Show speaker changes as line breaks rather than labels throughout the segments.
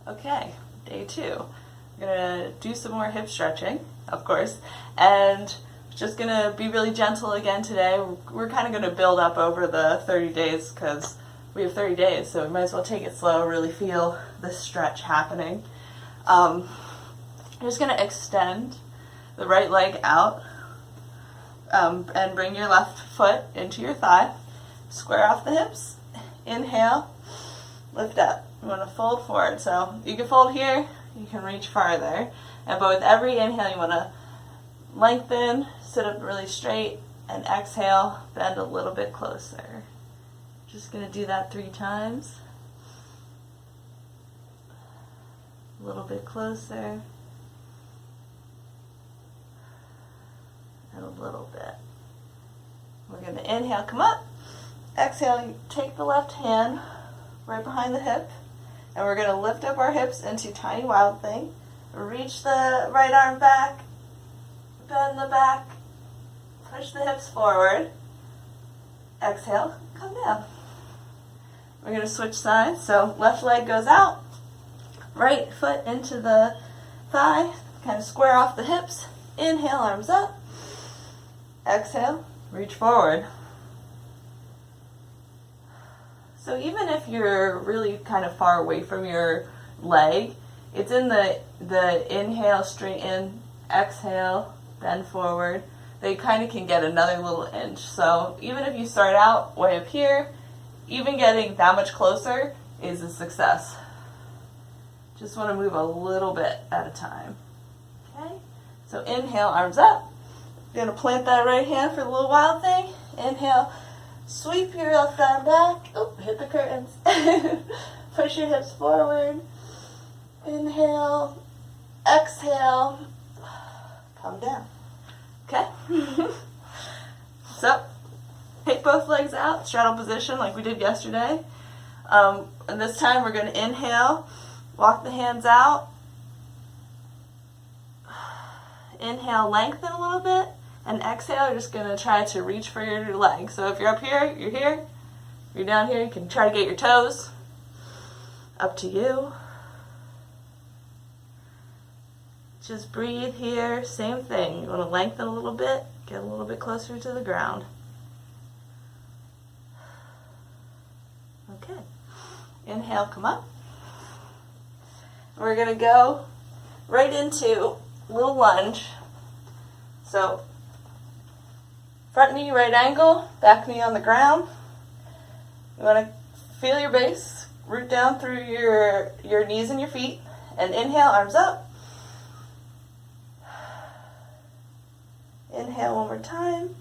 Okay, day 2. I'm gonna do some more hip stretching, of course, and just gonna be really gentle again today. We're kind of gonna build up over the 30 days because we have 30 days, so we might as well take it slow, really feel the stretch happening. I'm just gonna extend the right leg out and bring your left foot into your thigh. Square off the hips. Inhale, lift up. You want to fold forward, so you can fold here, you can reach farther, but with every inhale you want to lengthen, sit up really straight, and exhale, bend a little bit closer. Just going to do that 3 times. A little bit closer, and a little bit. We're going to inhale, come up. Exhale, you take the left hand right behind the hip, and we're going to lift up our hips into tiny wild thing. Reach the right arm back, bend the back, push the hips forward. Exhale, come down. We're going to switch sides, so left leg goes out, right foot into the thigh, kind of square off the hips. Inhale, arms up. Exhale, reach forward. So even if you're really kind of far away from your leg, it's in the inhale, straighten, exhale, bend forward. They kind of can get another little inch. So even if you start out way up here, even getting that much closer is a success. Just want to move a little bit at a time. Okay? So inhale, arms up. You're going to plant that right hand for the little wild thing. Inhale. Sweep your left arm back. Oh, hit the curtains. Push your hips forward. Inhale. Exhale. Come down. Okay? So, take both legs out, straddle position like we did yesterday. And this time we're going to inhale, walk the hands out. Inhale, lengthen a little bit. And exhale, you're just going to try to reach for your leg. So if you're up here, you're here. If you're down here, you can try to get your toes. Up to you. Just breathe here. Same thing. You want to lengthen a little bit. Get a little bit closer to the ground. Okay. Inhale, come up. We're going to go right into a little lunge. So, front knee, right angle, back knee on the ground. You want to feel your base, root down through your knees and your feet, and inhale, arms up. Inhale one more time.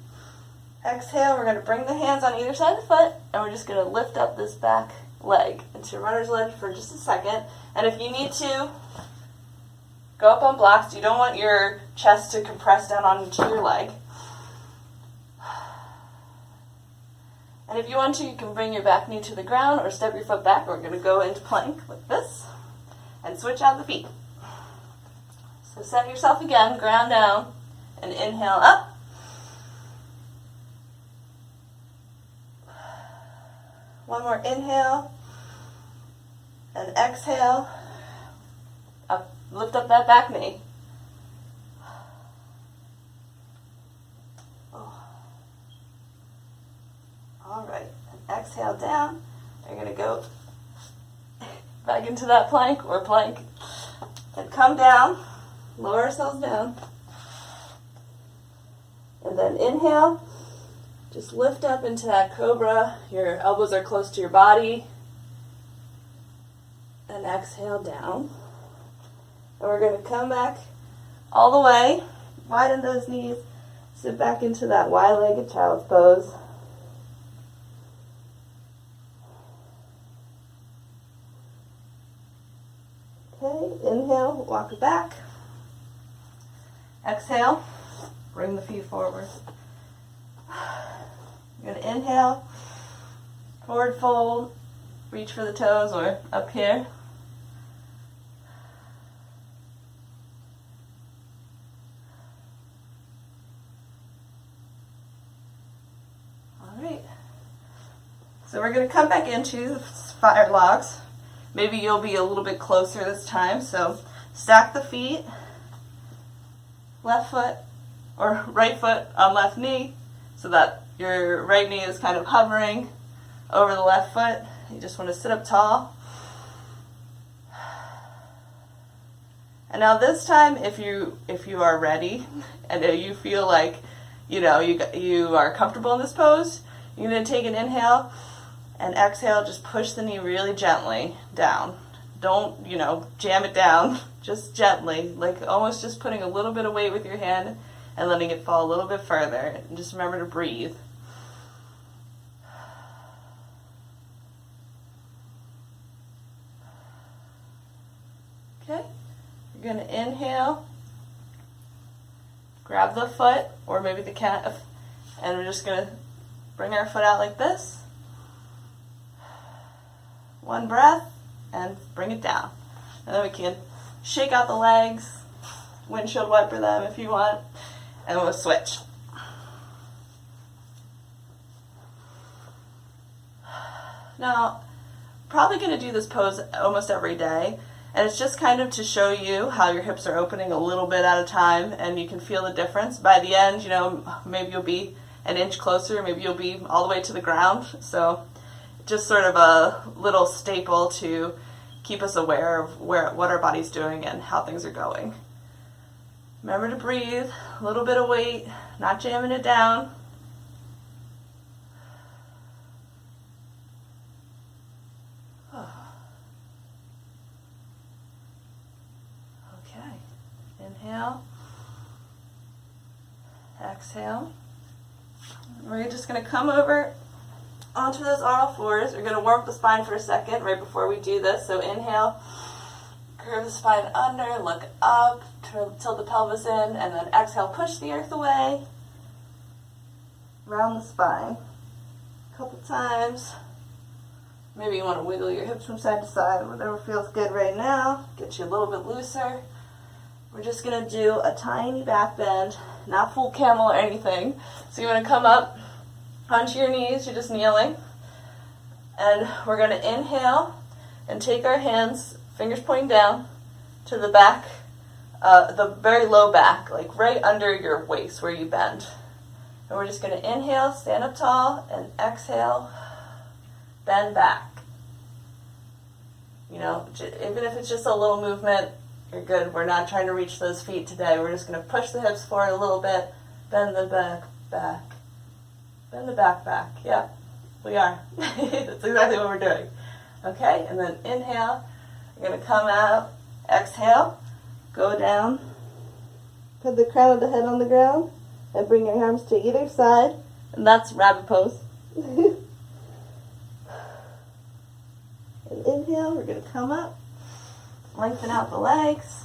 Exhale, we're going to bring the hands on either side of the foot, and we're just going to lift up this back leg into runner's lunge for just a second. And if you need to, go up on blocks. You don't want your chest to compress down onto your leg. And if you want to, you can bring your back knee to the ground or step your foot back. We're going to go into plank like this and switch out the feet. So set yourself again, ground down, and inhale up. One more inhale and exhale. Up, lift up that back knee. All right, and exhale down. You're going to go back into that plank or plank. And come down, lower ourselves down. And then inhale, just lift up into that cobra. Your elbows are close to your body. And exhale down. And we're going to come back all the way, widen those knees, sit back into that wide-legged child's pose. Okay, inhale, walk it back. Exhale, bring the feet forward. You're going to inhale, forward fold, reach for the toes or up here. All right. So we're going to come back into fire logs. maybe you'll be a little bit closer this time. So stack the feet, left foot or right foot on left knee, so that your right knee is kind of hovering over the left foot. You just want to sit up tall. And now this time, if you are ready and you feel like you are comfortable in this pose, you're going to take an inhale and exhale. Just push the knee really gently down. Don't jam it down. Just gently, like almost just putting a little bit of weight with your hand and letting it fall a little bit further. And just remember to breathe. Okay. You're going to inhale, grab the foot or maybe the calf, and we're just going to bring our foot out like this. One breath, and bring it down. And then we can shake out the legs, windshield wiper them if you want, and we'll switch. Now, probably going to do this pose almost every day. And it's just kind of to show you how your hips are opening a little bit at a time, and you can feel the difference. By the end, maybe you'll be an inch closer, maybe you'll be all the way to the ground. So just sort of a little staple to keep us aware of what our body's doing and how things are going. Remember to breathe, a little bit of weight, not jamming it down. Inhale, exhale. We're just going to come over onto those all fours. We're going to warm up the spine for a second right before we do this. So inhale, curve the spine under, look up, tilt the pelvis in, and then exhale, push the earth away, round the spine. A couple times. Maybe you want to wiggle your hips from side to side, whatever feels good right now. Get you a little bit looser. We're just going to do a tiny back bend, not full camel or anything. So you want to come up onto your knees, you're just kneeling. And we're going to inhale and take our hands, fingers pointing down, to the back, the very low back, like right under your waist where you bend. And we're just going to inhale, stand up tall, and exhale, bend back. Even if it's just a little movement, you're good. We're not trying to reach those feet today. We're just going to push the hips forward a little bit, bend the back, back. Bend the back, back. Yeah, we are. That's exactly what we're doing. Okay, and then inhale. You're going to come out, exhale, go down, put the crown of the head on the ground, and bring your arms to either side, and that's rabbit pose. And inhale, we're going to come up. Lengthen out the legs.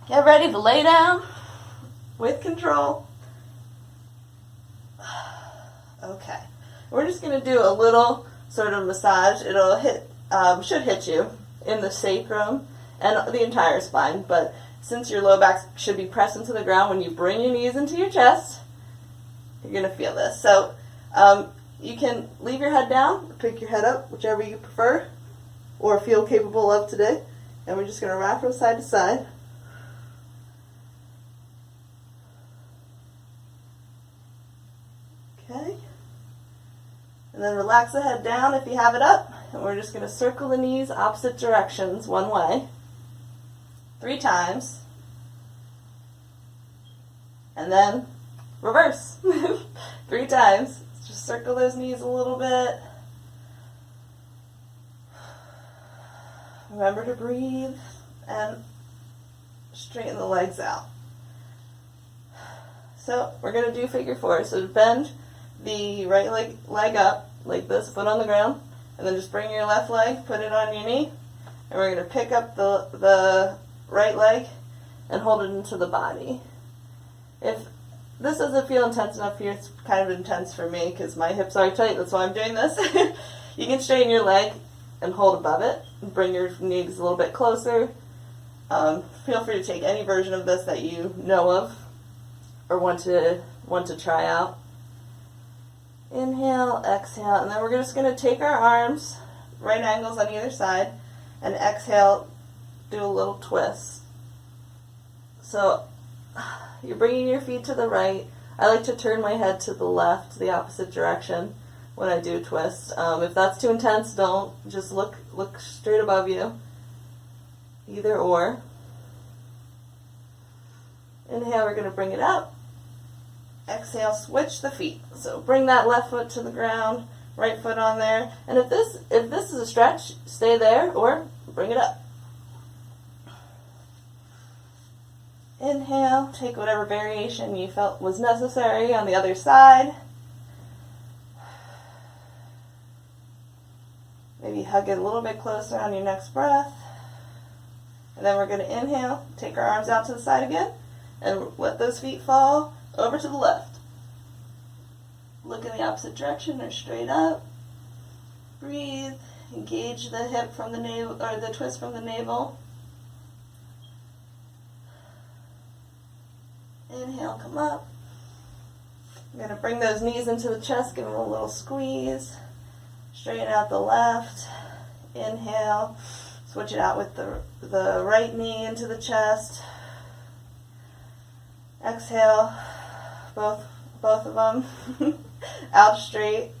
Get ready to lay down with control. Okay. We're just going to do a little sort of massage. It'll should hit you in the sacrum and the entire spine, but since your low back should be pressed into the ground, when you bring your knees into your chest, you're going to feel this. So you can leave your head down, pick your head up, whichever you prefer or feel capable of today. And we're just going to rock from side to side. Okay. And then relax the head down if you have it up. And we're just going to circle the knees opposite directions one way. 3 times. And then reverse. 3 times. Just circle those knees a little bit. Remember to breathe and straighten the legs out. So we're going to do figure 4. So bend the right leg up like this, foot on the ground, and then just bring your left leg, put it on your knee, and we're going to pick up the right leg and hold it into the body. If this doesn't feel intense enough for you, it's kind of intense for me because my hips are tight, that's why I'm doing this. You can straighten your leg and hold above it. Bring your knees a little bit closer. Feel free to take any version of this that you know of or want to try out. Inhale, exhale, and then we're just going to take our arms right angles on either side, and exhale, do a little twist. So you're bringing your feet to the right. I like to turn my head to the left, the opposite direction, when I do twist. If that's too intense, don't. Just look straight above you. Either or. Inhale, we're going to bring it up. Exhale, switch the feet. So bring that left foot to the ground, right foot on there. And if this is a stretch, stay there or bring it up. Inhale, take whatever variation you felt was necessary on the other side. Maybe hug it a little bit closer on your next breath. And then we're going to inhale, take our arms out to the side again, and let those feet fall over to the left. Look in the opposite direction or straight up. Breathe. Engage the hip from the navel, or the twist from the navel. Inhale, come up. I'm going to bring those knees into the chest, give them a little squeeze. Straighten out the left. Inhale. Switch it out with the right knee into the chest. Exhale, both of them out straight.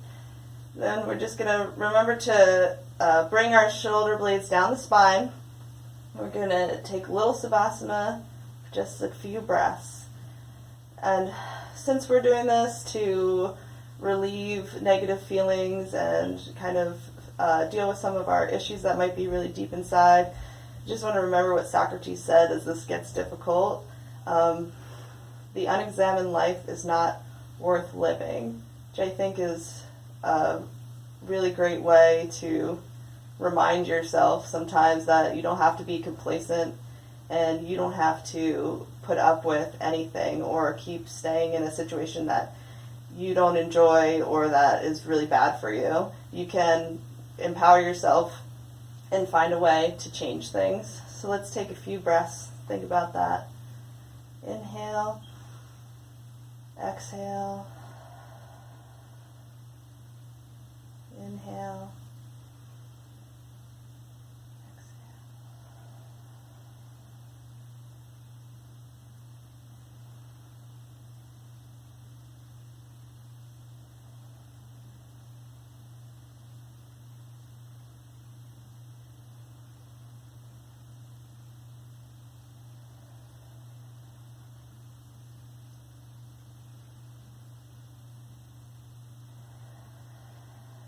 Then we're just going to remember to bring our shoulder blades down the spine. We're going to take a little Savasana for just a few breaths. And since we're doing this to relieve negative feelings and kind of deal with some of our issues that might be really deep inside, I just want to remember what Socrates said as this gets difficult. The unexamined life is not worth living, which I think is a really great way to remind yourself sometimes that you don't have to be complacent and you don't have to put up with anything or keep staying in a situation that you don't enjoy or that is really bad for you. You can empower yourself and find a way to change things. So let's take a few breaths. Think about that. Inhale. Exhale. Inhale. Exhale.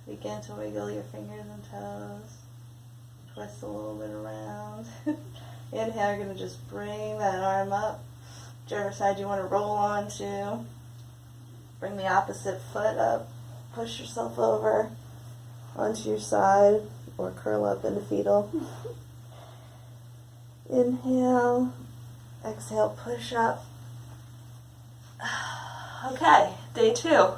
Begin to wiggle your fingers and toes. Twist a little bit around. Inhale, you're going to just bring that arm up. Whichever side you want to roll onto. Bring the opposite foot up. Push yourself over onto your side or curl up into fetal. Inhale. Exhale, push up. Okay, day 2.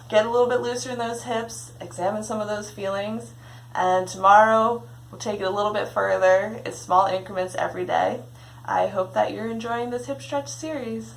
Get a little bit looser in those hips, examine some of those feelings, and tomorrow we'll take it a little bit further. It's small increments every day. I hope that you're enjoying this hip stretch series.